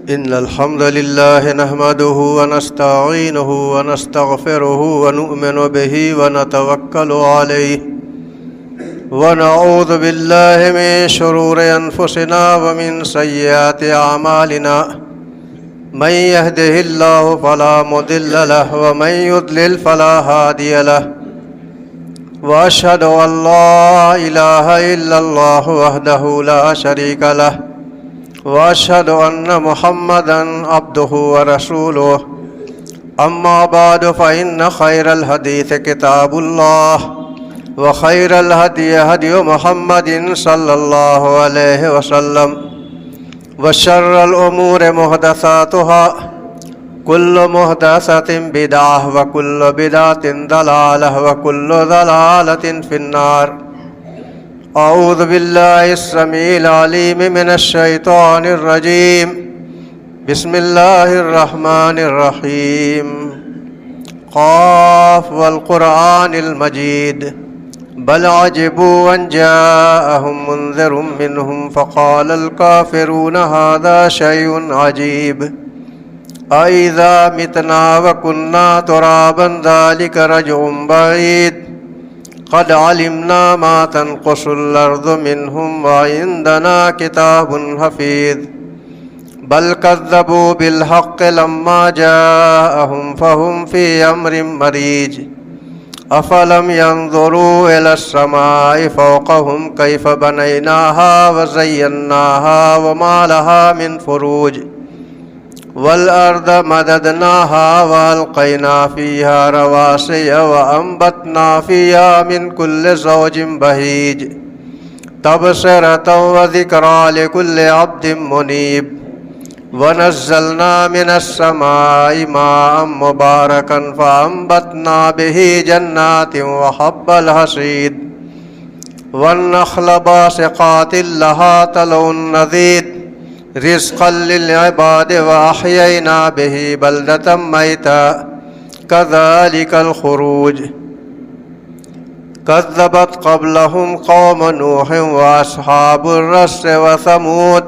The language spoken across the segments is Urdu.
إن الحمد لله نحمده ونستعينه ونستغفره ونؤمن به ونتوكل عليه ونعوذ بالله من شرور أنفسنا ومن سيئات أعمالنا من يهده الله فلا مضل له ومن يضلل فلا هادي له وأشهد أن لا إله إلا الله وحده لا شريك له وأشهد أن محمدًا عبده ورسوله أما بعد فإن خير الحديث كتاب الله وخير الهدي هدي محمد صلى الله عليه وسلم وشر الأمور محدثاتها كل محدثة بدعة وكل بدعة ضلالة وكل ضلالة في النار. أعوذ بالله السميع العليم من الشيطان الرجيم. بسم الله الرحمن الرحيم. قاف والقرآن المجيد بل عجبوا أن جاءهم منذر منهم فقال الكافرون هذا شيء عجيب أإذا متنا وكنا ترابا ذلك رجع بعيد قد علمنا ما تنقص الأرض منهم وعندنا كتاب حفيظ بل كذبوا بالحق لما جاءهم فهم في أمر مريج أفلم ينظروا إلى السماء فوقهم كيف بنيناها وزيناها وما لها من فروج والأرض مددناها وألقينا فيها رواسي وأنبتنا فيها من كل زوج بهيج تبصرة وذكرى لكل عبد منيب ونزلنا من السماء ماء مباركا فأنبتنا به جنات وحب الحصيد والنخل باسقات لها طلع نضيد رزقا للعباد وأحيينا به بلدة ميتا كذلك الخروج كذبت قبلهم قوم نوح وأصحاب الرس وثمود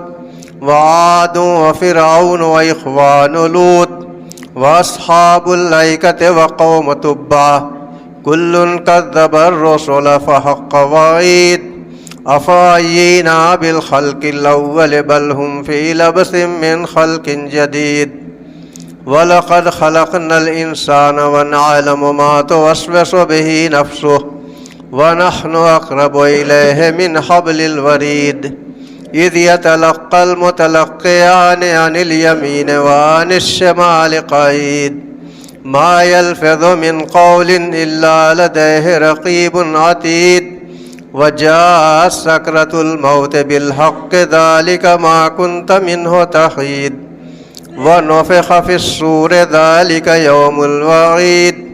وعاد وفرعون وإخوان لوط وأصحاب الأيكة وقوم تبع كل كذب الرسل فحق وعيد أفعينا بالخلق الأول بل هم في لبس من خلق جديد ولقد خلقنا الإنسان ونعلم ما توسوس به نفسه ونحن أقرب إليه من حبل الوريد إذ يتلقى المتلقيان عن اليمين وعن الشمال قعيد ما يلفظ من قول إلا لديه رقيب عتيد وجاءت سكرة الموت بالحق ذلك ما كنت منه تحيد ونفخ في الصور ذلك يوم الوعيد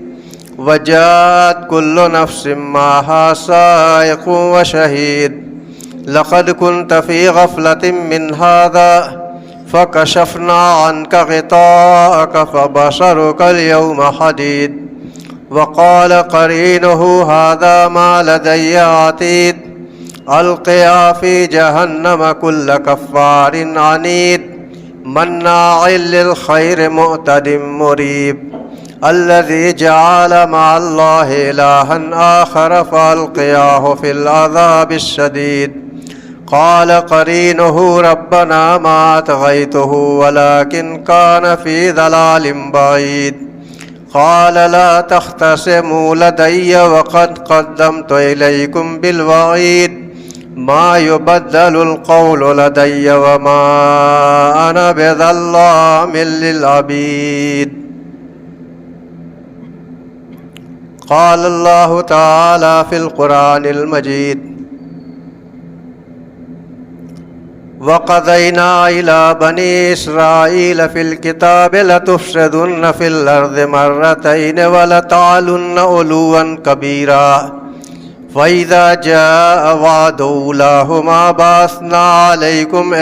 وجاءت كل نفس معها سائق وشهيد لقد كنت في غفلة من هذا فكشفنا عنك غطاءك فبصرك اليوم حديد وقال قرينه هذا ما لدي عتيد ألقيا في جهنم كل كفار عنيد مناع للخير معتد مريب الذي جعل مع الله إلها آخر فألقياه في العذاب الشديد قال قرينه ربنا ما أطغيته ولكن كان في ضلال بعيد قال لا تختصموا لدي وقد قدمت إليكم بالوعيد ما يبدل القول لدي وما أنا بظلام للعبيد. قال الله تعالى في القرآن المجيد وقضينا إلى بني إسرائيل في الكتاب لتفسدن في الأرض مرتين ولتعلن علوا كبيرا فإذا جاء وعد أولاهما بعثنا عليكم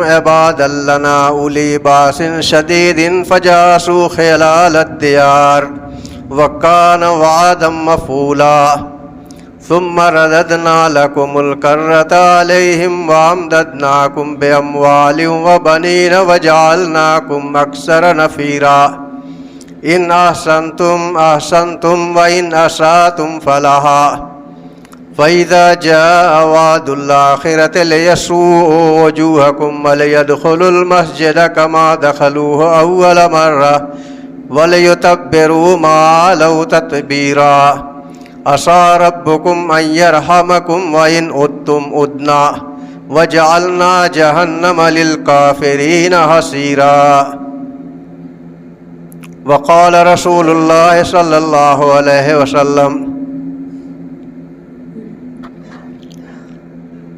عبادا لنا أولي بأس شديد فجاسوا خلال الديار وكان وعدا مفعولا ثم رددنا لكم الكرة عليهم وأمددناكم بأموال وبنين وجعلناكم أكثر نفيرا إن أحسنتم أحسنتم وإن أسأتم فلها فإذا جاء وعد الآخرة ليسوءوا وجوهكم وليدخلوا المسجد كما دخلوه أول مرة وليتبروا ما علوا تتبيرا عسى ربكم أن يرحمكم وإن عدتم عدنا وجعلنا جهنم للكافرين حصيرا وقال رسول الله صلى الله عليه وسلم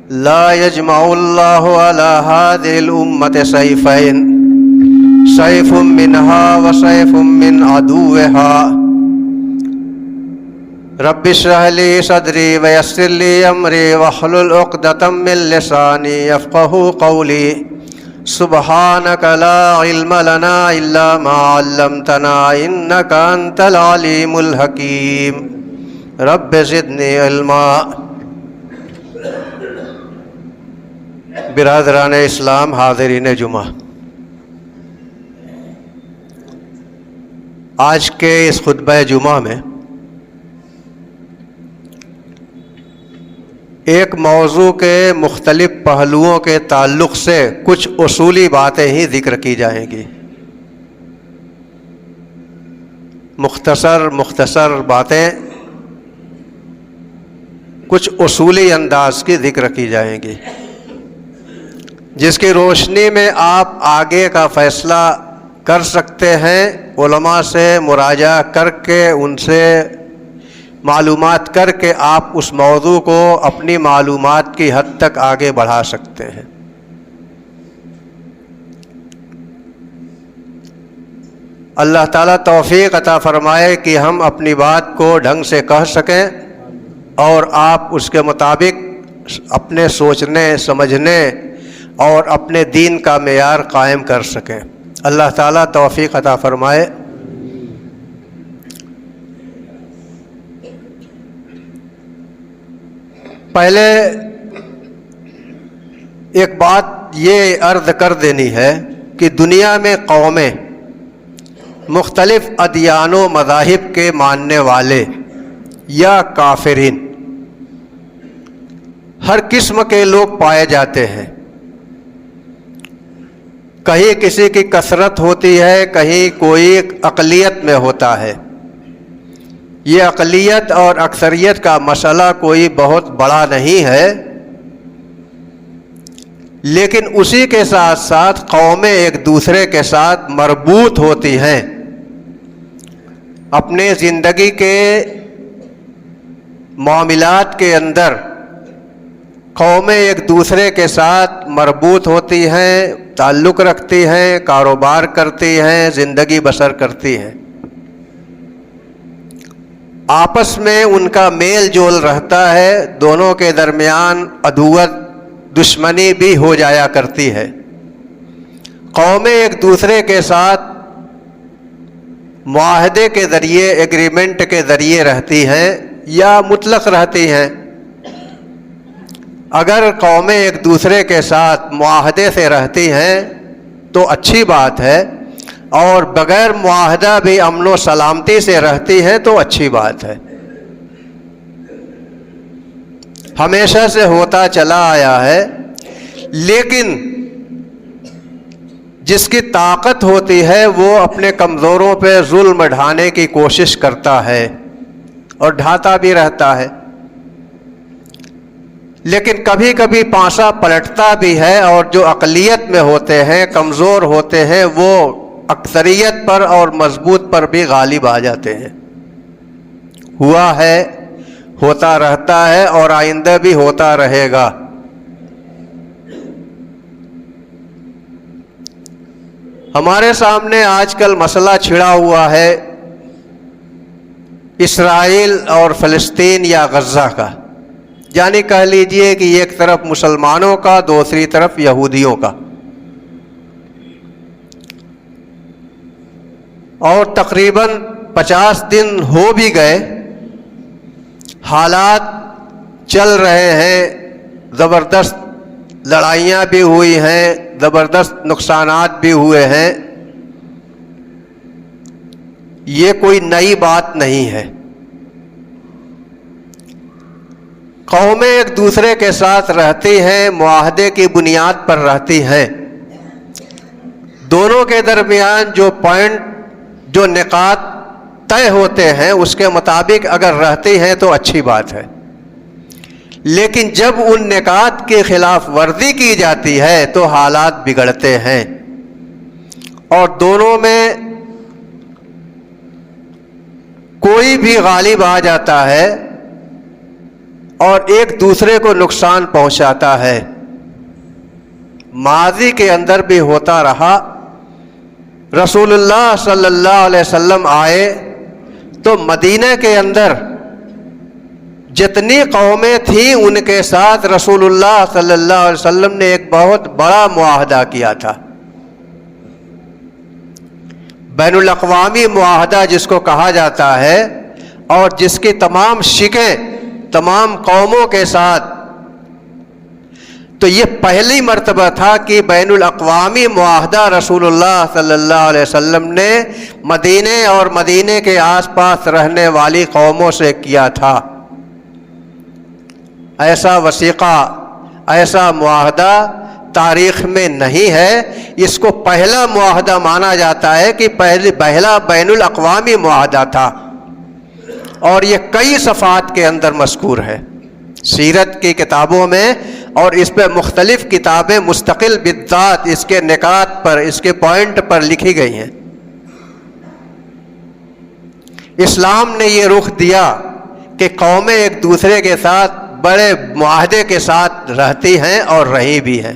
لا يجمع الله على هذه الأمة سيفين سيف منها وسيف من عدوها رب اشرح لي صدري ويسر لي أمري واحلل عقدة من لساني يفقهوا قولي سبحانك لا علم لنا إلا ما علمتنا إنك أنت العليم الحكيم رب زدني علما. برادران اسلام، حاضرین جمعہ، آج کے اس خطبہ جمعہ میں ایک موضوع کے مختلف پہلوؤں کے تعلق سے کچھ اصولی باتیں ہی ذکر کی جائیں گی. مختصر باتیں کچھ اصولی انداز کی ذکر کی جائیں گی، جس کی روشنی میں آپ آگے کا فیصلہ کر سکتے ہیں. علماء سے مراجعہ کر کے، ان سے معلومات کر کے آپ اس موضوع کو اپنی معلومات کی حد تک آگے بڑھا سکتے ہیں. اللہ تعالیٰ توفیق عطا فرمائے کہ ہم اپنی بات کو ڈھنگ سے کہہ سکیں اور آپ اس کے مطابق اپنے سوچنے سمجھنے اور اپنے دین کا معیار قائم کر سکیں. اللہ تعالیٰ توفیق عطا فرمائے. پہلے ایک بات یہ عرض کر دینی ہے کہ دنیا میں قومیں، مختلف ادیان و مذاہب کے ماننے والے یا کافرین، ہر قسم کے لوگ پائے جاتے ہیں. کہیں کسی کی کثرت ہوتی ہے، کہیں کوئی اقلیت میں ہوتا ہے. یہ اقلیت اور اکثریت کا مسئلہ کوئی بہت بڑا نہیں ہے، لیکن اسی کے ساتھ ساتھ قومیں ایک دوسرے کے ساتھ مربوط ہوتی ہیں. اپنے زندگی کے معاملات کے اندر قومیں ایک دوسرے کے ساتھ مربوط ہوتی ہیں، تعلق رکھتی ہیں، کاروبار کرتی ہیں، زندگی بسر کرتی ہیں. آپس میں ان کا میل جول رہتا ہے، دونوں کے درمیان عدوت، دشمنی بھی ہو جایا کرتی ہے. قومیں ایک دوسرے کے ساتھ معاہدے کے ذریعے، ایگریمنٹ کے ذریعے رہتی ہیں یا مطلق رہتی ہیں. اگر قومیں ایک دوسرے کے ساتھ معاہدے سے رہتی ہیں تو اچھی بات ہے، اور بغیر معاہدہ بھی امن و سلامتی سے رہتی ہیں تو اچھی بات ہے. ہمیشہ سے ہوتا چلا آیا ہے. لیکن جس کی طاقت ہوتی ہے وہ اپنے کمزوروں پہ ظلم ڈھانے کی کوشش کرتا ہے اور ڈھاتا بھی رہتا ہے. لیکن کبھی کبھی پانسا پلٹتا بھی ہے، اور جو اقلیت میں ہوتے ہیں، کمزور ہوتے ہیں، وہ اکثریت پر اور مضبوط پر بھی غالب آ جاتے ہیں. ہوا ہے، ہوتا رہتا ہے اور آئندہ بھی ہوتا رہے گا. ہمارے سامنے آج کل مسئلہ چھڑا ہوا ہے اسرائیل اور فلسطین یا غزہ کا. یعنی کہہ لیجئے کہ ایک طرف مسلمانوں کا، دوسری طرف یہودیوں کا. اور تقریباً 50 دن ہو بھی گئے، حالات چل رہے ہیں، زبردست لڑائیاں بھی ہوئی ہیں، زبردست نقصانات بھی ہوئے ہیں، یہ کوئی نئی بات نہیں ہے۔ قومیں ایک دوسرے کے ساتھ رہتی ہیں، معاہدے کی بنیاد پر رہتی ہیں، دونوں کے درمیان جو نکات طے ہوتے ہیں اس کے مطابق اگر رہتی ہیں تو اچھی بات ہے، لیکن جب ان نکات کی خلاف ورزی کی جاتی ہے تو حالات بگڑتے ہیں، اور دونوں میں کوئی بھی غالب آ جاتا ہے اور ایک دوسرے کو نقصان پہنچاتا ہے۔ ماضی کے اندر بھی ہوتا رہا، رسول اللہ صلی اللہ علیہ وسلم آئے تو مدینہ کے اندر جتنی قومیں تھیں ان کے ساتھ رسول اللہ صلی اللہ علیہ وسلم نے ایک بہت بڑا معاہدہ کیا تھا، بین الاقوامی معاہدہ جس کو کہا جاتا ہے، اور جس کی تمام شکیں تمام قوموں کے ساتھ، تو یہ پہلی مرتبہ تھا کہ بین الاقوامی معاہدہ رسول اللہ صلی اللہ علیہ وسلم نے مدینے اور مدینے کے آس پاس رہنے والی قوموں سے کیا تھا۔ ایسا وثیقہ، ایسا معاہدہ تاریخ میں نہیں ہے، اس کو پہلا معاہدہ مانا جاتا ہے کہ پہلا بین الاقوامی معاہدہ تھا، اور یہ کئی صفحات کے اندر مذکور ہے سیرت کی کتابوں میں، اور اس پہ مختلف کتابیں مستقل بالذات اس کے نکات پر، اس کے پوائنٹ پر لکھی گئی ہیں۔ اسلام نے یہ رخ دیا کہ قومیں ایک دوسرے کے ساتھ بڑے معاہدے کے ساتھ رہتی ہیں اور رہی بھی ہیں،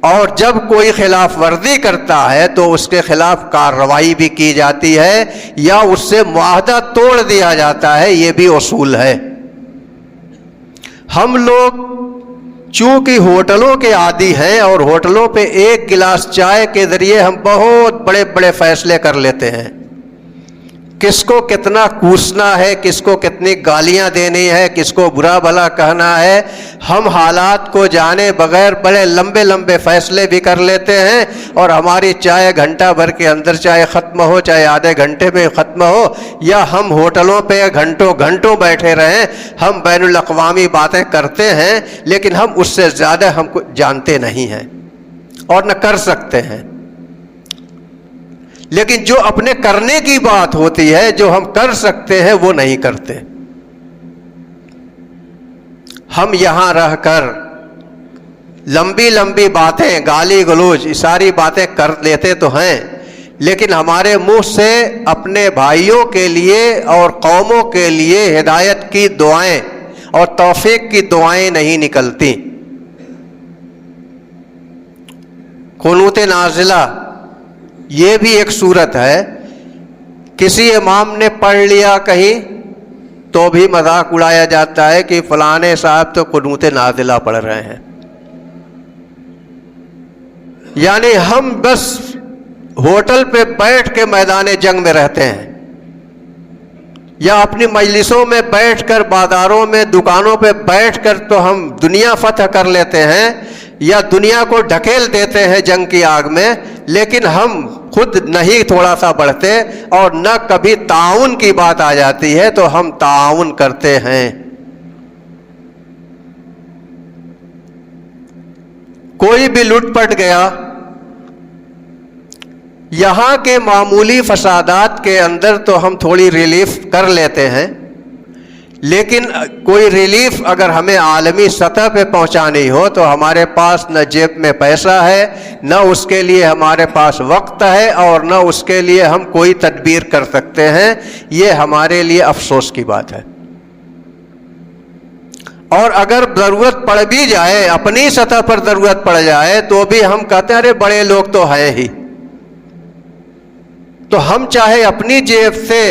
اور جب کوئی خلاف ورزی کرتا ہے تو اس کے خلاف کارروائی بھی کی جاتی ہے یا اس سے معاہدہ توڑ دیا جاتا ہے، یہ بھی اصول ہے۔ ہم لوگ چونکہ ہوٹلوں کے عادی ہیں اور ہوٹلوں پہ ایک گلاس چائے کے ذریعے ہم بہت بڑے بڑے فیصلے کر لیتے ہیں، کس کو کتنا کوسنا ہے، کس کو کتنی گالیاں دینی ہے، کس کو برا بھلا کہنا ہے، ہم حالات کو جانے بغیر بڑے لمبے لمبے فیصلے بھی کر لیتے ہیں، اور ہماری چائے گھنٹہ بھر کے اندر چاہے ختم ہو، چاہے آدھے گھنٹے میں ختم ہو، یا ہم ہوٹلوں پہ گھنٹوں گھنٹوں بیٹھے رہیں، ہم بین الاقوامی باتیں کرتے ہیں، لیکن ہم اس سے زیادہ ہم کو جانتے نہیں ہیں اور نہ کر سکتے ہیں۔ لیکن جو اپنے کرنے کی بات ہوتی ہے، جو ہم کر سکتے ہیں، وہ نہیں کرتے۔ ہم یہاں رہ کر لمبی لمبی باتیں، گالی گلوچ، یہ ساری باتیں کر لیتے تو ہیں، لیکن ہمارے منہ سے اپنے بھائیوں کے لیے اور قوموں کے لیے ہدایت کی دعائیں اور توفیق کی دعائیں نہیں نکلتی۔ قنوت نازلہ یہ بھی ایک صورت ہے، کسی امام نے پڑھ لیا کہیں تو بھی مذاق اڑایا جاتا ہے کہ فلانے صاحب تو قنوت نازلہ پڑھ رہے ہیں، یعنی ہم بس ہوٹل پہ بیٹھ کے میدان جنگ میں رہتے ہیں، یا اپنی مجلسوں میں بیٹھ کر، بازاروں میں، دکانوں پہ بیٹھ کر تو ہم دنیا فتح کر لیتے ہیں یا دنیا کو ڈھکیل دیتے ہیں جنگ کی آگ میں، لیکن ہم خود نہیں تھوڑا سا بڑھتے، اور نہ کبھی تعاون کی بات آ جاتی ہے تو ہم تعاون کرتے ہیں۔ کوئی بھی لٹ پٹ گیا، یہاں کے معمولی فسادات کے اندر تو ہم تھوڑی ریلیف کر لیتے ہیں، لیکن کوئی ریلیف اگر ہمیں عالمی سطح پہ پہنچانی ہو تو ہمارے پاس نہ جیب میں پیسہ ہے، نہ اس کے لیے ہمارے پاس وقت ہے، اور نہ اس کے لیے ہم کوئی تدبیر کر سکتے ہیں۔ یہ ہمارے لیے افسوس کی بات ہے۔ اور اگر ضرورت پڑ بھی جائے، اپنی سطح پر ضرورت پڑ جائے، تو بھی ہم کہتے ہیں ارے بڑے لوگ تو ہیں ہی، تو ہم چاہے اپنی جیب سے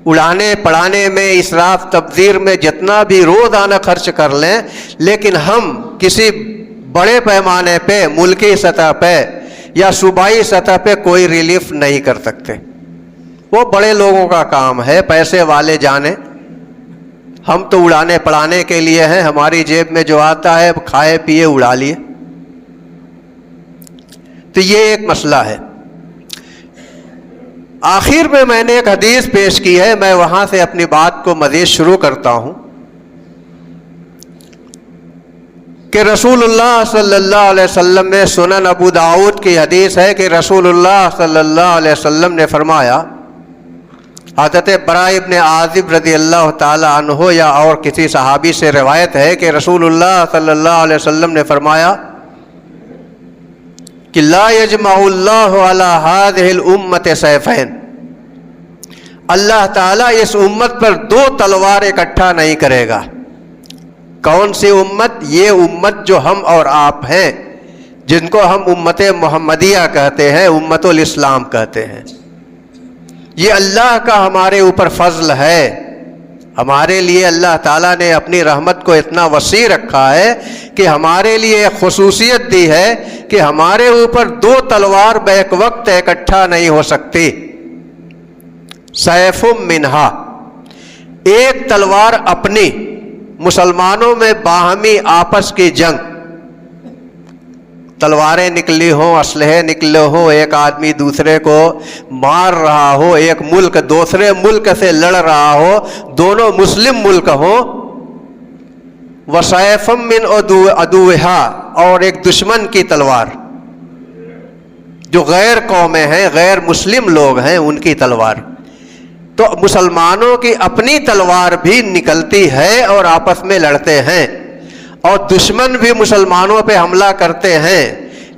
اڑانے پڑانے میں، اسراف تبذیر میں جتنا بھی روزانہ خرچ کر لیں، لیکن ہم کسی بڑے پیمانے پہ، ملکی سطح پہ یا صوبائی سطح پہ کوئی ریلیف نہیں کر سکتے۔ وہ بڑے لوگوں کا کام ہے، پیسے والے جانے، ہم تو اڑانے پڑانے کے لیے ہیں، ہماری جیب میں جو آتا ہے کھائے پیے اڑا لیے. تو یہ ایک مسئلہ ہے. آخر میں نے ایک حدیث پیش کی ہے، میں وہاں سے اپنی بات کو مزید شروع کرتا ہوں کہ رسول اللہ صلی اللہ علیہ وسلم نے، سنن ابو داؤد کی حدیث ہے کہ رسول اللہ صلی اللہ علیہ وسلم نے فرمایا، حضرت براء ابن عازب رضی اللہ تعالی عنہ یا اور کسی صحابی سے روایت ہے کہ رسول اللہ صلی اللہ علیہ وسلم نے فرمایا کہ لا یجمع اللہ علی هذه الامت سیفین، اللہ تعالیٰ اس امت پر دو تلوار اکٹھا نہیں کرے گا. کون سی امت؟ یہ امت جو ہم اور آپ ہیں، جن کو ہم امت محمدیہ کہتے ہیں، امت الاسلام کہتے ہیں. یہ اللہ کا ہمارے اوپر فضل ہے. ہمارے لیے اللہ تعالیٰ نے اپنی رحمت کو اتنا وسیع رکھا ہے کہ ہمارے لیے ایک خصوصیت دی ہے کہ ہمارے اوپر دو تلوار بیک وقت اکٹھا نہیں ہو سکتی. سیف منہا، ایک تلوار اپنی، مسلمانوں میں باہمی آپس کی جنگ، تلواریں نکلی ہوں، اسلحے نکلے ہوں، ایک آدمی دوسرے کو مار رہا ہو، ایک ملک دوسرے ملک سے لڑ رہا ہو، دونوں مسلم ملک ہوں. وسیف من عدوہا، اور ایک دشمن کی تلوار جو غیر قومیں ہیں، غیر مسلم لوگ ہیں، ان کی تلوار. تو مسلمانوں کی اپنی تلوار بھی نکلتی ہے اور آپس میں لڑتے ہیں، اور دشمن بھی مسلمانوں پہ حملہ کرتے ہیں.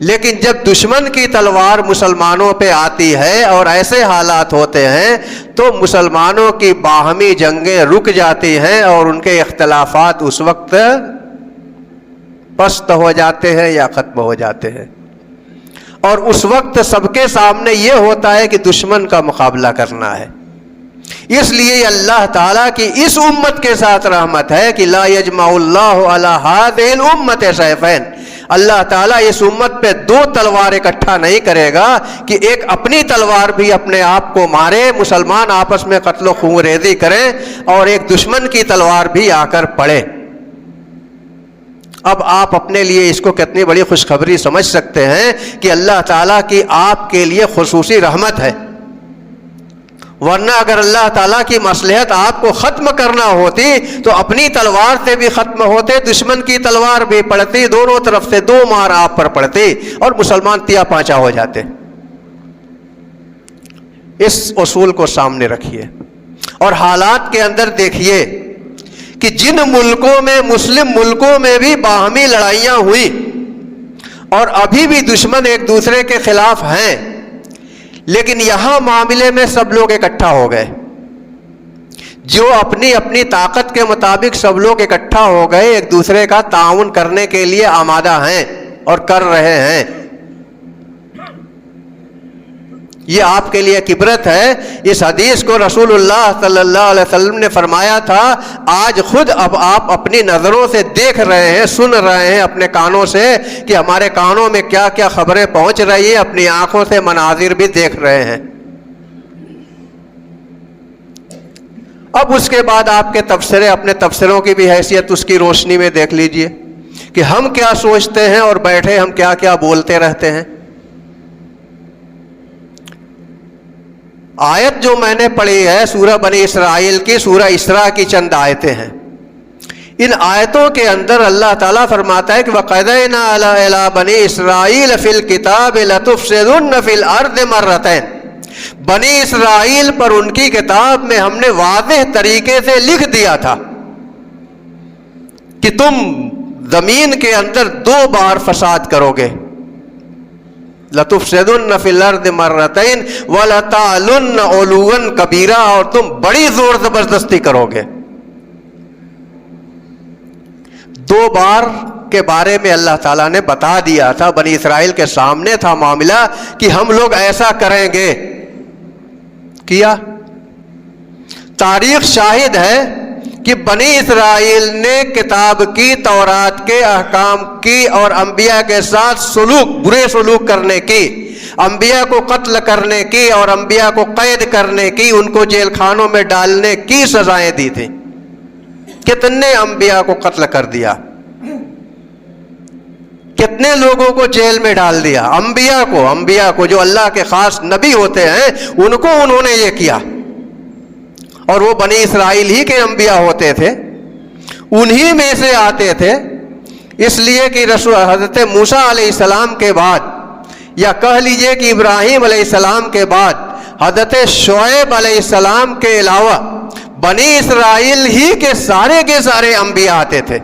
لیکن جب دشمن کی تلوار مسلمانوں پہ آتی ہے اور ایسے حالات ہوتے ہیں تو مسلمانوں کی باہمی جنگیں رک جاتی ہیں اور ان کے اختلافات اس وقت پست ہو جاتے ہیں یا ختم ہو جاتے ہیں. اور اس وقت سب کے سامنے یہ ہوتا ہے کہ دشمن کا مقابلہ کرنا ہے. اس لیے اللہ تعالیٰ کی اس امت کے ساتھ رحمت ہے کہ لا یجمع اللہ علی هذه الامت سیفین، اللہ تعالیٰ اس امت پہ دو تلوار اکٹھا نہیں کرے گا کہ ایک اپنی تلوار بھی اپنے آپ کو مارے، مسلمان آپس میں قتل و خون ریزی کریں، اور ایک دشمن کی تلوار بھی آ کر پڑے. اب آپ اپنے لیے اس کو کتنی بڑی خوشخبری سمجھ سکتے ہیں کہ اللہ تعالیٰ کی آپ کے لیے خصوصی رحمت ہے. ورنہ اگر اللہ تعالیٰ کی مصلحت آپ کو ختم کرنا ہوتی تو اپنی تلوار سے بھی ختم ہوتے، دشمن کی تلوار بھی پڑتی، دونوں طرف سے دو مار آپ پر پڑتی اور مسلمان تیا پانچا ہو جاتے. اس اصول کو سامنے رکھیے اور حالات کے اندر دیکھیے کہ جن ملکوں میں، مسلم ملکوں میں بھی باہمی لڑائیاں ہوئی اور ابھی بھی دشمن ایک دوسرے کے خلاف ہیں، لیکن یہاں معاملے میں سب لوگ اکٹھا ہو گئے. جو اپنی اپنی طاقت کے مطابق سب لوگ اکٹھا ہو گئے، ایک دوسرے کا تعاون کرنے کے لیے آمادہ ہیں اور کر رہے ہیں. یہ آپ کے لیے ایک عبرت ہے. اس حدیث کو رسول اللہ صلی اللہ علیہ وسلم نے فرمایا تھا، آج خود اب آپ اپنی نظروں سے دیکھ رہے ہیں، سن رہے ہیں اپنے کانوں سے کہ ہمارے کانوں میں کیا کیا خبریں پہنچ رہی ہیں، اپنی آنکھوں سے مناظر بھی دیکھ رہے ہیں. اب اس کے بعد آپ کے تبصرے، اپنے تبصروں کی بھی حیثیت اس کی روشنی میں دیکھ لیجئے کہ ہم کیا سوچتے ہیں اور بیٹھے ہم کیا کیا بولتے رہتے ہیں. آیت جو میں نے پڑھی ہے سورہ بنی اسرائیل کی، سورہ اسراء کی چند آیتیں ہیں. ان آیتوں کے اندر اللہ تعالیٰ فرماتا ہے کہ وَقَضَيْنَا إِلَىٰ بَنِي إِسْرَائِيلَ فِي الْكِتَابِ لَتُفْسِدُنَّ فِي الْأَرْضِ مَرَّتَيْنِ، بنی اسرائیل پر ان کی کتاب میں ہم نے واضح طریقے سے لکھ دیا تھا کہ تم زمین کے اندر دو بار فساد کرو گے. لَتُفْسِدُنَّ فِي الْأَرْضِ مَرَّتَيْنِ وَلَتَعْلُنَّ عُلُوًّا كَبِيرًا، اور تم بڑی زور زبردستی کرو گے. دو بار کے بارے میں اللہ تعالیٰ نے بتا دیا تھا، بنی اسرائیل کے سامنے تھا معاملہ کہ ہم لوگ ایسا کریں گے. کیا؟ تاریخ شاہد ہے کہ بنی اسرائیل نے کتاب کی، تورات کے احکام کی اور انبیاء کے ساتھ سلوک، برے سلوک کرنے کی، انبیاء کو قتل کرنے کی اور انبیاء کو قید کرنے کی، ان کو جیل خانوں میں ڈالنے کی سزائیں دی تھیں. کتنے انبیاء کو قتل کر دیا، کتنے لوگوں کو جیل میں ڈال دیا، انبیاء کو جو اللہ کے خاص نبی ہوتے ہیں ان کو انہوں نے یہ کیا، اور وہ بنی اسرائیل ہی کے انبیاء ہوتے تھے، انہی میں سے آتے تھے۔ اس لیے کہ رسول حضرت موسیٰ علیہ السلام کے بعد، یا کہہ لیجئے کہ ابراہیم علیہ السلام کے بعد، حضرت شعیب علیہ السلام کے علاوہ بنی اسرائیل ہی کے سارے انبیاء آتے تھے۔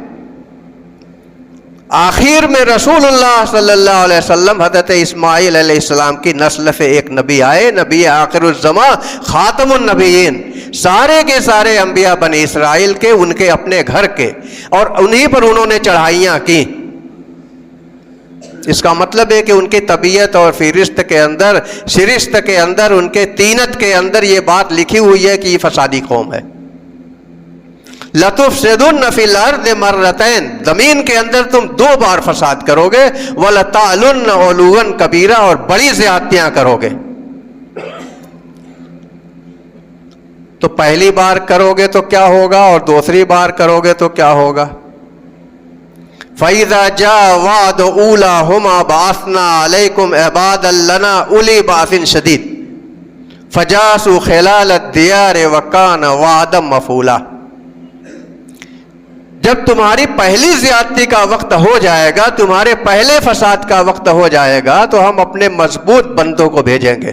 آخر میں رسول اللہ صلی اللہ علیہ وسلم حضرت اسماعیل علیہ السلام کی نسل سے ایک نبی آئے، نبی آخر الزماں، خاتم النبیین، سارے کے سارے انبیاء بنی اسرائیل کے، ان کے اپنے گھر کے، اور انہی پر انہوں نے چڑھائیاں کی۔ اس کا مطلب ہے کہ ان کی طبیعت اور فہرست کے اندر، شرست کے اندر، ان کے تینت کے اندر یہ بات لکھی ہوئی ہے کہ یہ فسادی قوم ہے۔ لَتُفْسِدُنَّ فِي الْأَرْضِ مَرَّتَيْنِ، زمین کے اندر تم 2 بار فساد کرو گے، وَلَتَعْلُنَّ عُلُوًّا كَبِيرًا، اور بڑی زیادتیاں کرو گے۔ تو پہلی بار کرو گے تو کیا ہوگا، اور دوسری بار کرو گے تو کیا ہوگا؟ فَإِذَا جَاءَ وَعْدُ أُولَاهُمَا بَعَثْنَا عَلَيْكُمْ عِبَادًا لَنَا أُولِي بَأْسٍ شَدِيدٍ فَجَاسُوا خِلَالَ الدِّيَارِ وَكَانَ وَعْدًا مَفْعُولًا۔ جب تمہاری پہلی زیادتی کا وقت ہو جائے گا، تمہارے پہلے فساد کا وقت ہو جائے گا، تو ہم اپنے مضبوط بندوں کو بھیجیں گے،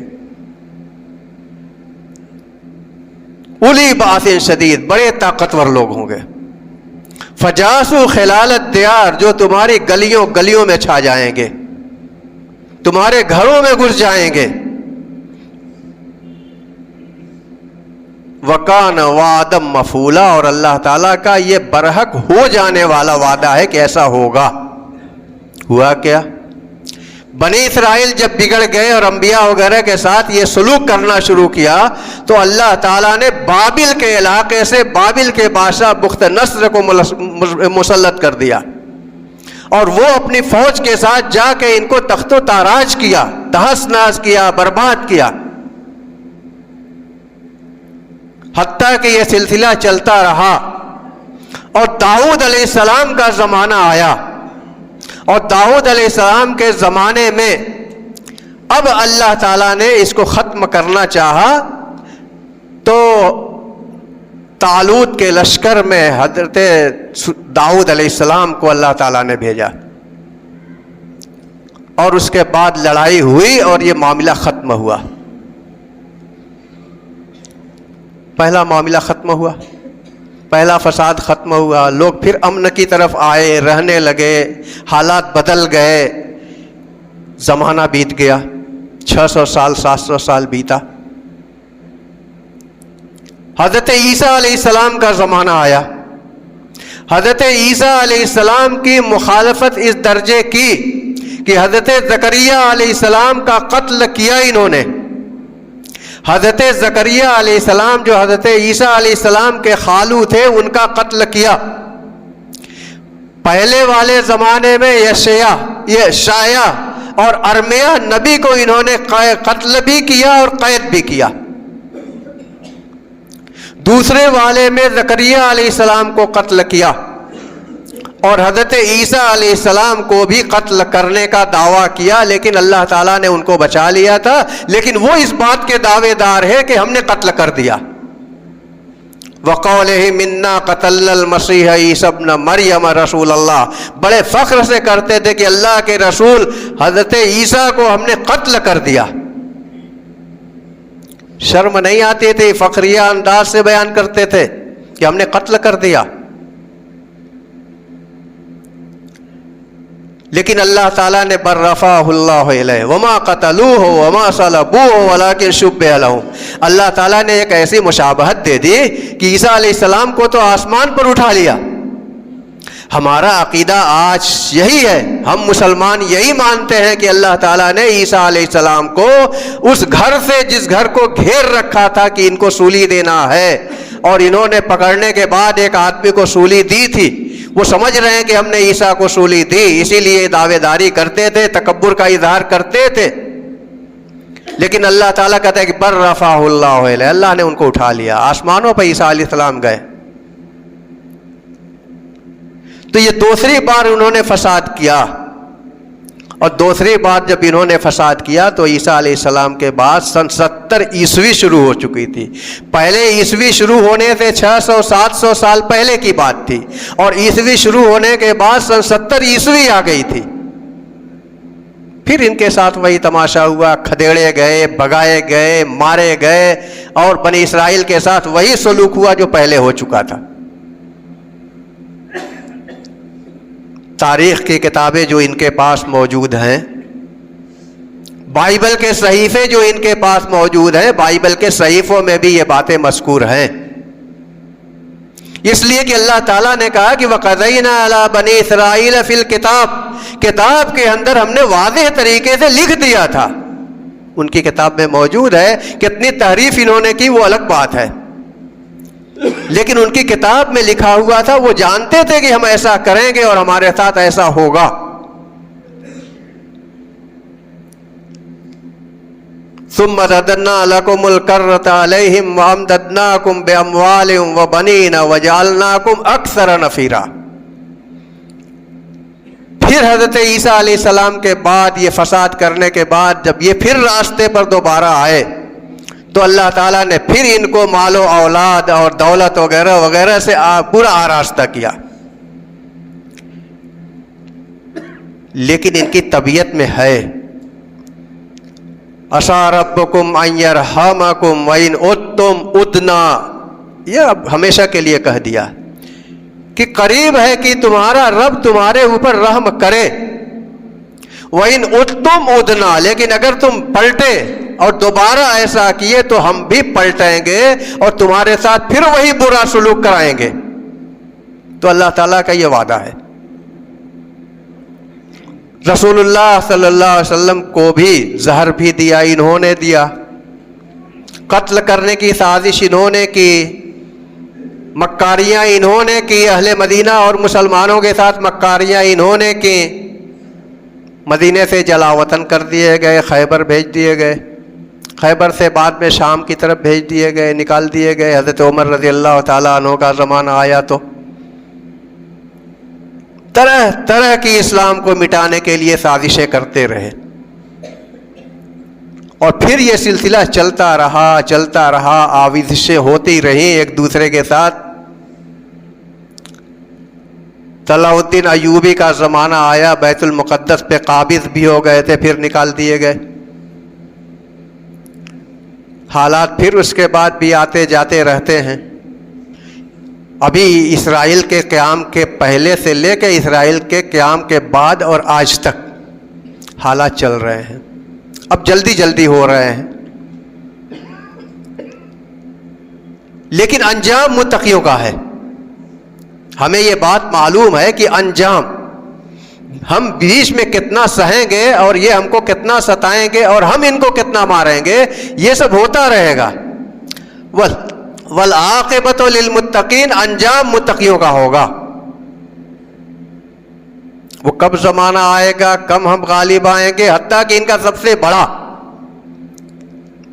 اولی باس شدید، بڑے طاقتور لوگ ہوں گے۔ فجاسو خلال الدیار، جو تمہاری گلیوں میں چھا جائیں گے، تمہارے گھروں میں گھس جائیں گے۔ وَكَانَ وَعْدًا مَفْعُولًا، اور اللہ تعالیٰ کا یہ برحق ہو جانے والا وعدہ ہے کہ ایسا ہوگا۔ ہوا کیا؟ بنی اسرائیل جب بگڑ گئے اور انبیاء وغیرہ کے ساتھ یہ سلوک کرنا شروع کیا، تو اللہ تعالیٰ نے بابل کے علاقے سے بابل کے بادشاہ بخت نصر کو مسلط کر دیا، اور وہ اپنی فوج کے ساتھ جا کے ان کو تخت و تاراج کیا، تہس نہس کیا، برباد کیا، حتیٰ کہ یہ سلسلہ چلتا رہا۔ اور داؤد علیہ السلام کا زمانہ آیا، اور داؤد علیہ السلام کے زمانے میں اب اللہ تعالیٰ نے اس کو ختم کرنا چاہا، تو طالوت کے لشکر میں حضرت داؤد علیہ السلام کو اللہ تعالیٰ نے بھیجا، اور اس کے بعد لڑائی ہوئی اور یہ معاملہ ختم ہوا۔ پہلا معاملہ ختم ہوا، پہلا فساد ختم ہوا، لوگ پھر امن کی طرف آئے، رہنے لگے، حالات بدل گئے، زمانہ بیت گیا، 600 سال 700 سال بیتا۔ حضرت عیسیٰ علیہ السلام کا زمانہ آیا۔ حضرت عیسیٰ علیہ السلام کی مخالفت اس درجے کی کہ حضرت زکریا علیہ السلام کا قتل کیا انہوں نے۔ حضرت زکریا علیہ السلام جو حضرت عیسیٰ علیہ السلام کے خالو تھے، ان کا قتل کیا۔ پہلے والے زمانے میں یشعیا اور ارمیا نبی کو انہوں نے قتل بھی کیا اور قید بھی کیا۔ دوسرے والے میں زکریا علیہ السلام کو قتل کیا، اور حضرت عیسیٰ علیہ السلام کو بھی قتل کرنے کا دعویٰ کیا، لیکن اللہ تعالیٰ نے ان کو بچا لیا تھا، لیکن وہ اس بات کے دعوے دار ہے کہ ہم نے قتل کر دیا۔ وَقَوْلِهِ مِنَّا قَتَلْنَا الْمَسِيحَ عِيسَى ابْنَ مَرْيَمَ رسول اللہ، بڑے فخر سے کرتے تھے کہ اللہ کے رسول حضرت عیسیٰ کو ہم نے قتل کر دیا۔ شرم نہیں آتی تھی، فخریہ انداز سے بیان کرتے تھے کہ ہم نے قتل کر دیا۔ لیکن اللہ تعالیٰ نے بر رفعہ اللہ الیہ وما قتلوہ وما صلبوہ ولکن شبہ لہم، اللہ تعالیٰ نے ایک ایسی مشابہت دے دی کہ عیسیٰ علیہ السلام کو تو آسمان پر اٹھا لیا۔ ہمارا عقیدہ آج یہی ہے، ہم مسلمان یہی مانتے ہیں کہ اللہ تعالیٰ نے عیسیٰ علیہ السلام کو اس گھر سے، جس گھر کو گھیر رکھا تھا کہ ان کو سولی دینا ہے، اور انہوں نے پکڑنے کے بعد ایک آدمی کو سولی دی تھی، وہ سمجھ رہے ہیں کہ ہم نے عیسیٰ کو سولی دی، اسی لیے دعوے داری کرتے تھے، تکبر کا اظہار کرتے تھے، لیکن اللہ تعالیٰ کہتا ہے کہ بر رفعہ اللہ علیہ، اللہ نے ان کو اٹھا لیا، آسمانوں پہ عیسیٰ علیہ السلام گئے۔ تو یہ دوسری بار انہوں نے فساد کیا، اور دوسری بار جب انہوں نے فساد کیا تو عیسیٰ علیہ السلام کے بعد سن 70 عیسوی شروع ہو چکی تھی۔ پہلے عیسوی شروع ہونے سے 600-700 سال پہلے کی بات تھی، اور عیسوی شروع ہونے کے بعد سن 70 عیسوی آ گئی تھی۔ پھر ان کے ساتھ وہی تماشا ہوا، کھدیڑے گئے، بگائے گئے، مارے گئے، اور بنی اسرائیل کے ساتھ وہی سلوک ہوا جو پہلے ہو چکا تھا۔ تاریخ کی کتابیں جو ان کے پاس موجود ہیں، بائبل کے صحیفے جو ان کے پاس موجود ہیں، بائبل کے صحیفوں میں بھی یہ باتیں مذکور ہیں، اس لیے کہ اللہ تعالیٰ نے کہا کہ وَقَضَيْنَا عَلَىٰ بَنِي إِسْرَائِيلَ فِي الْكِتَابِ، کتاب کے اندر ہم نے واضح طریقے سے لکھ دیا تھا۔ ان کی کتاب میں موجود ہے، کتنی تحریف انہوں نے کی وہ الگ بات ہے، لیکن ان کی کتاب میں لکھا ہوا تھا، وہ جانتے تھے کہ ہم ایسا کریں گے اور ہمارے ساتھ ایسا ہوگا۔ ثم رددنا لكم الكرة عليهم وأمددناكم بأموال وبنين وجعلناكم أكثر نفيرا۔ پھر حضرت عیسیٰ علیہ السلام کے بعد، یہ فساد کرنے کے بعد جب یہ پھر راستے پر دوبارہ آئے تو اللہ تعالیٰ نے پھر ان کو مال و اولاد اور دولت وغیرہ وغیرہ سے پورا آراستہ کیا، لیکن ان کی طبیعت میں ہے عسیٰ ربکم ان یرحمکم وان عدتم عدنا، یہ اب ہمیشہ کے لیے کہہ دیا کہ قریب ہے کہ تمہارا رب تمہارے اوپر رحم کرے، وان عدتم عدنا، لیکن اگر تم پلٹے اور دوبارہ ایسا کیے تو ہم بھی پلٹیں گے اور تمہارے ساتھ پھر وہی برا سلوک کرائیں گے۔ تو اللہ تعالیٰ کا یہ وعدہ ہے۔ رسول اللہ صلی اللہ علیہ وسلم کو بھی زہر بھی دیا، انہوں نے دیا، قتل کرنے کی سازش انہوں نے کی، مکاریاں انہوں نے کی، اہل مدینہ اور مسلمانوں کے ساتھ مکاریاں انہوں نے کی، مدینے سے جلا وطن کر دیے گئے، خیبر بھیج دیے گئے، خیبر سے بعد میں شام کی طرف بھیج دیے گئے، نکال دیے گئے۔ حضرت عمر رضی اللہ تعالیٰ عنہ کا زمانہ آیا تو طرح طرح کی اسلام کو مٹانے کے لیے سازشیں کرتے رہے، اور پھر یہ سلسلہ چلتا رہا، آویزشیں ہوتی رہیں ایک دوسرے کے ساتھ۔ صلاح الدین ایوبی کا زمانہ آیا، بیت المقدس پہ قابض بھی ہو گئے تھے، پھر نکال دیے گئے۔ حالات پھر اس کے بعد بھی آتے جاتے رہتے ہیں۔ ابھی اسرائیل کے قیام کے پہلے سے لے کے اسرائیل کے قیام کے بعد اور آج تک حالات چل رہے ہیں، اب جلدی جلدی ہو رہے ہیں، لیکن انجام متقیوں کا ہے۔ ہمیں یہ بات معلوم ہے کہ انجام ہم بیچ میں کتنا سہیں گے اور یہ ہم کو کتنا ستائیں گے اور ہم ان کو کتنا ماریں گے، یہ سب ہوتا رہے گا۔ والعاقبۃ للمتقین، انجام متقیوں کا ہوگا۔ وہ کب زمانہ آئے گا، کب ہم غالب آئیں گے، حتیٰ کہ ان کا سب سے بڑا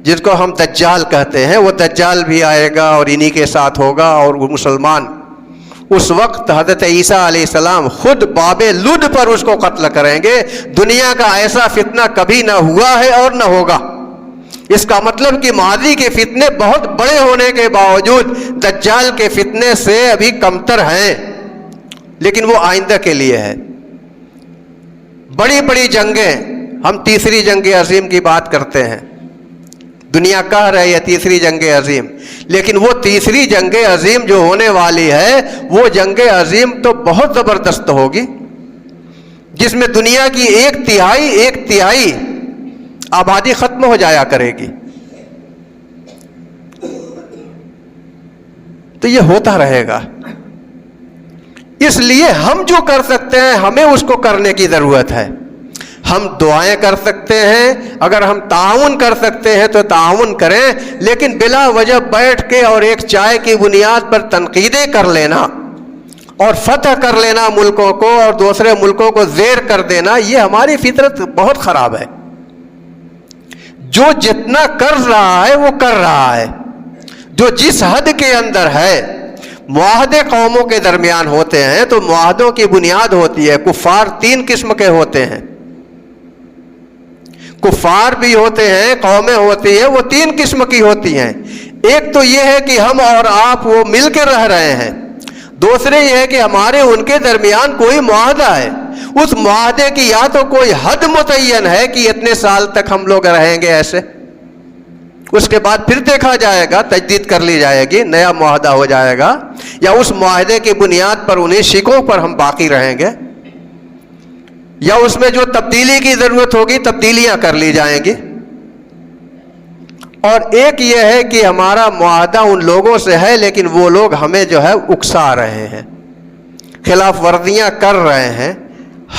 جس کو ہم دجال کہتے ہیں، وہ دجال بھی آئے گا اور انہی کے ساتھ ہوگا، اور وہ مسلمان اس وقت حضرت عیسیٰ علیہ السلام خود باب لد پر اس کو قتل کریں گے۔ دنیا کا ایسا فتنہ کبھی نہ ہوا ہے اور نہ ہوگا۔ اس کا مطلب کہ ماضی کے فتنے بہت بڑے ہونے کے باوجود دجال کے فتنے سے ابھی کمتر ہیں، لیکن وہ آئندہ کے لیے ہے۔ بڑی بڑی جنگیں، ہم تیسری جنگ عظیم کی بات کرتے ہیں، دنیا کہہ رہی ہے تیسری جنگ عظیم، لیکن وہ تیسری جنگ عظیم جو ہونے والی ہے وہ جنگ عظیم تو بہت زبردست ہوگی، جس میں دنیا کی ایک تہائی آبادی ختم ہو جایا کرے گی۔ تو یہ ہوتا رہے گا، اس لیے ہم جو کر سکتے ہیں ہمیں اس کو کرنے کی ضرورت ہے۔ ہم دعائیں کر سکتے ہیں، اگر ہم تعاون کر سکتے ہیں تو تعاون کریں، لیکن بلا وجہ بیٹھ کے اور ایک چائے کی بنیاد پر تنقیدیں کر لینا اور فتح کر لینا ملکوں کو اور دوسرے ملکوں کو زیر کر دینا، یہ ہماری فطرت بہت خراب ہے۔ جو جتنا کر رہا ہے وہ کر رہا ہے، جو جس حد کے اندر ہے، معاہدے قوموں کے درمیان ہوتے ہیں تو معاہدوں کی بنیاد ہوتی ہے. کفار 3 قسم کے ہوتے ہیں. کفار بھی ہوتے ہیں, قومیں ہوتی ہیں, وہ 3 قسم کی ہوتی ہیں. ایک تو یہ ہے کہ ہم اور آپ وہ مل کے رہ رہے ہیں. دوسرے یہ ہے کہ ہمارے ان کے درمیان کوئی معاہدہ ہے. اس معاہدے کی یا تو کوئی حد متعین ہے کہ اتنے سال تک ہم لوگ رہیں گے ایسے, اس کے بعد پھر دیکھا جائے گا, تجدید کر لی جائے گی, نیا معاہدہ ہو جائے گا, یا اس معاہدے کی بنیاد پر انہیں شکوں پر ہم باقی رہیں گے, یا اس میں جو تبدیلی کی ضرورت ہوگی تبدیلیاں کر لی جائیں گی. اور ایک یہ ہے کہ ہمارا معاہدہ ان لوگوں سے ہے لیکن وہ لوگ ہمیں جو ہے اکسا رہے ہیں, خلاف ورزیاں کر رہے ہیں.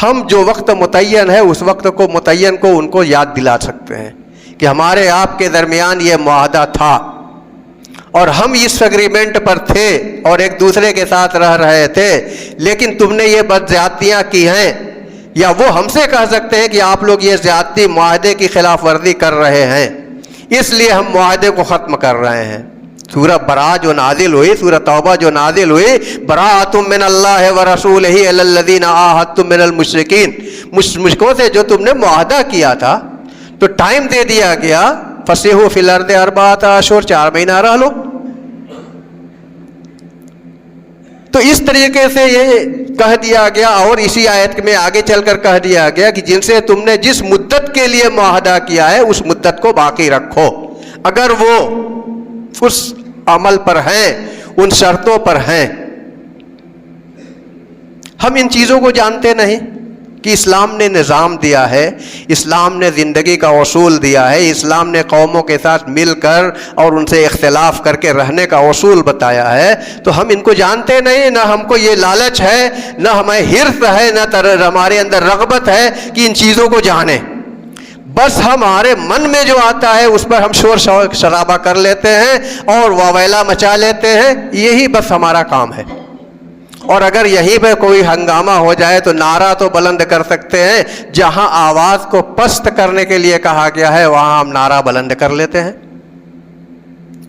ہم جو وقت متعین ہے اس وقت کو متعین کو ان کو یاد دلا سکتے ہیں کہ ہمارے آپ کے درمیان یہ معاہدہ تھا اور ہم اس ایگریمنٹ پر تھے اور ایک دوسرے کے ساتھ رہ رہے تھے, لیکن تم نے یہ بدزیادتیاں کی ہیں. یا وہ ہم سے کہہ سکتے ہیں کہ آپ لوگ یہ زیادتی معاہدے کی خلاف ورزی کر رہے ہیں, اس لیے ہم معاہدے کو ختم کر رہے ہیں. سورہ برا جو نازل ہوئی, سورہ توبہ جو نازل ہوئی, براۃ من اللہ ورسولہ الی الذین عاہدتم من المشرکین, مشرکوں سے جو تم نے معاہدہ کیا تھا تو ٹائم دے دیا گیا, فسیحوا فی الارض 4 اشہر, 4 مہینہ رہ لو. تو اس طریقے سے یہ کہہ دیا گیا, اور اسی آیت میں آگے چل کر کہہ دیا گیا کہ جن سے تم نے جس مدت کے لیے معاہدہ کیا ہے اس مدت کو باقی رکھو. اگر وہ اس عمل پر ہیں, ان شرطوں پر ہیں. ہم ان چیزوں کو جانتے نہیں کہ اسلام نے نظام دیا ہے, اسلام نے زندگی کا اصول دیا ہے, اسلام نے قوموں کے ساتھ مل کر اور ان سے اختلاف کر کے رہنے کا اصول بتایا ہے. تو ہم ان کو جانتے نہیں, نہ ہم کو یہ لالچ ہے, نہ ہمیں حرص ہے, نہ ہمارے اندر رغبت ہے کہ ان چیزوں کو جانیں. بس ہمارے من میں جو آتا ہے اس پر ہم شور شرابہ کر لیتے ہیں اور واویلا مچا لیتے ہیں, یہی بس ہمارا کام ہے. اور اگر یہیں پہ کوئی ہنگامہ ہو جائے تو نعرہ تو بلند کر سکتے ہیں, جہاں آواز کو پست کرنے کے لیے کہا گیا ہے وہاں ہم نعرہ بلند کر لیتے ہیں.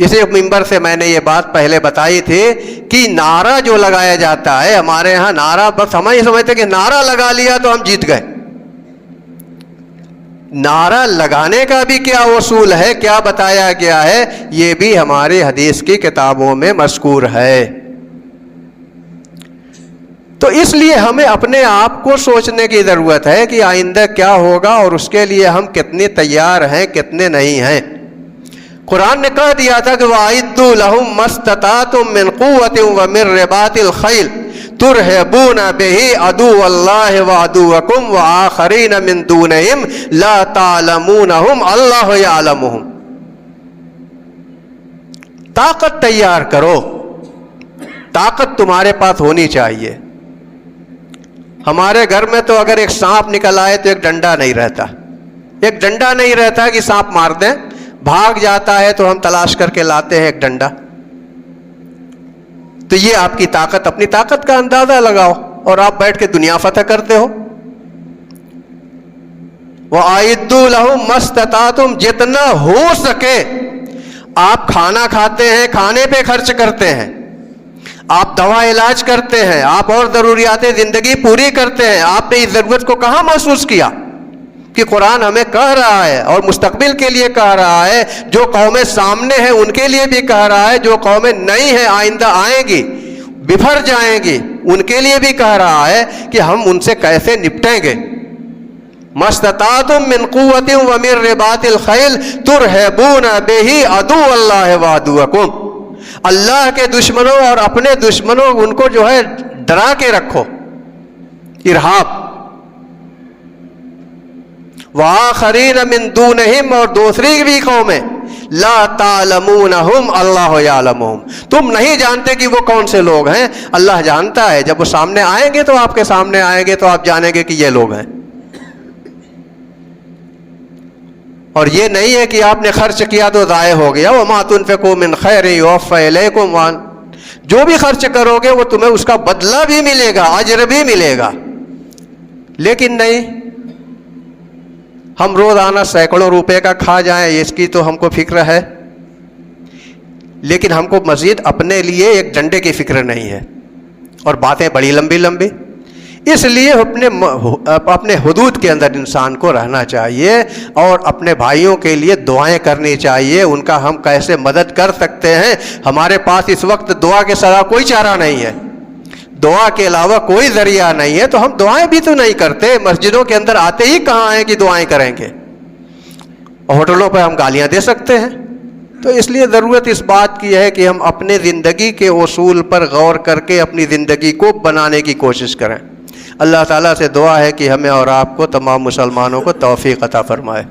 اسی منبر سے میں نے یہ بات پہلے بتائی تھی کہ نعرہ جو لگایا جاتا ہے ہمارے ہاں, نعرہ بس ہم یہ سمجھتے کہ نعرہ لگا لیا تو ہم جیت گئے. نعرہ لگانے کا بھی کیا اصول ہے, کیا بتایا گیا ہے, یہ بھی ہماری حدیث کی کتابوں میں مذکور ہے. تو اس لیے ہمیں اپنے آپ کو سوچنے کی ضرورت ہے کہ آئندہ کیا ہوگا اور اس کے لیے ہم کتنے تیار ہیں, کتنے نہیں ہیں. قرآن نے کہہ دیا تھا کہ وَأَعِدُّوا لَهُم مَّا اسْتَطَعْتُم مِّن قُوَّةٍ وَمِن رِّبَاطِ الْخَيْلِ تُرْهِبُونَ بِهِ عَدُوَّ اللَّهِ وَعَدُوَّكُمْ وَآخَرِينَ مِن دُونِهِمْ لَا تَعْلَمُونَهُمْ اللَّهُ يَعْلَمُهُمْ. طاقت تیار کرو, طاقت تمہارے پاس ہونی چاہیے. ہمارے گھر میں تو اگر ایک سانپ نکل آئے تو ایک ڈنڈا نہیں رہتا, ایک ڈنڈا نہیں رہتا کہ سانپ مار دیں. بھاگ جاتا ہے تو ہم تلاش کر کے لاتے ہیں ایک ڈنڈا. تو یہ آپ کی طاقت, اپنی طاقت کا اندازہ لگاؤ اور آپ بیٹھ کے دنیا فتح کرتے ہو. وَأَعِدُّوا لَهُم مَّا اسْتَطَعْتُم, جتنا ہو سکے. آپ کھانا کھاتے ہیں, کھانے پہ خرچ کرتے ہیں, آپ دوا علاج کرتے ہیں, آپ اور ضروریات زندگی پوری کرتے ہیں. آپ نے اس ضرورت کو کہاں محسوس کیا کہ قرآن ہمیں کہہ رہا ہے اور مستقبل کے لیے کہہ رہا ہے, جو قومیں سامنے ہیں ان کے لیے بھی کہہ رہا ہے, جو قومیں نہیں ہیں آئندہ آئیں گی, بفر جائیں گی, ان کے لیے بھی کہہ رہا ہے کہ ہم ان سے کیسے نپٹیں گے. مَا اسْتَطَعْتُم مِّن قُوَّةٍ وَمِن رِّبَاطِ الْخَيْلِ تُرْهِبُونَ بِهِ عَدُوَّ اللَّهِ وَعَدُوَّكُمْ. اللہ کے دشمنوں اور اپنے دشمنوں ان کو جو ہے ڈرا کے رکھو, ارہاب. وآخرین من دونہم, اور دوسری بھی قومیں, لا تعلمونہم اللہ یعلمہم, تم نہیں جانتے کہ وہ کون سے لوگ ہیں, اللہ جانتا ہے. جب وہ سامنے آئیں گے تو آپ کے سامنے آئیں گے تو آپ جانیں گے کہ یہ لوگ ہیں. اور یہ نہیں ہے کہ آپ نے خرچ کیا تو ضائع ہو گیا. وما تنفقوا من خیر یوفى الیکم, جو بھی خرچ کرو گے وہ تمہیں اس کا بدلہ بھی ملے گا, اجر بھی ملے گا. لیکن نہیں, ہم روزانہ سینکڑوں روپے کا کھا جائیں اس کی تو ہم کو فکر ہے. لیکن ہم کو مزید اپنے لیے ایک ڈنڈے کی فکر نہیں ہے اور باتیں بڑی لمبی لمبی. اس لیے اپنے حدود کے اندر انسان کو رہنا چاہیے اور اپنے بھائیوں کے لیے دعائیں کرنی چاہیے. ان کا ہم کیسے مدد کر سکتے ہیں؟ ہمارے پاس اس وقت دعا کے سوا کوئی چارہ نہیں ہے, دعا کے علاوہ کوئی ذریعہ نہیں ہے, تو ہم دعائیں بھی تو نہیں کرتے. مسجدوں کے اندر آتے ہی کہاں ہیں کہ دعائیں کریں گے؟ ہوٹلوں پہ ہم گالیاں دے سکتے ہیں. تو اس لیے ضرورت اس بات کی ہے کہ ہم اپنے زندگی کے اصول پر غور کر کے اپنی زندگی کو بنانے کی کوشش کریں. اللہ تعالیٰ سے دعا ہے کہ ہمیں اور آپ کو تمام مسلمانوں کو توفیق عطا فرمائے.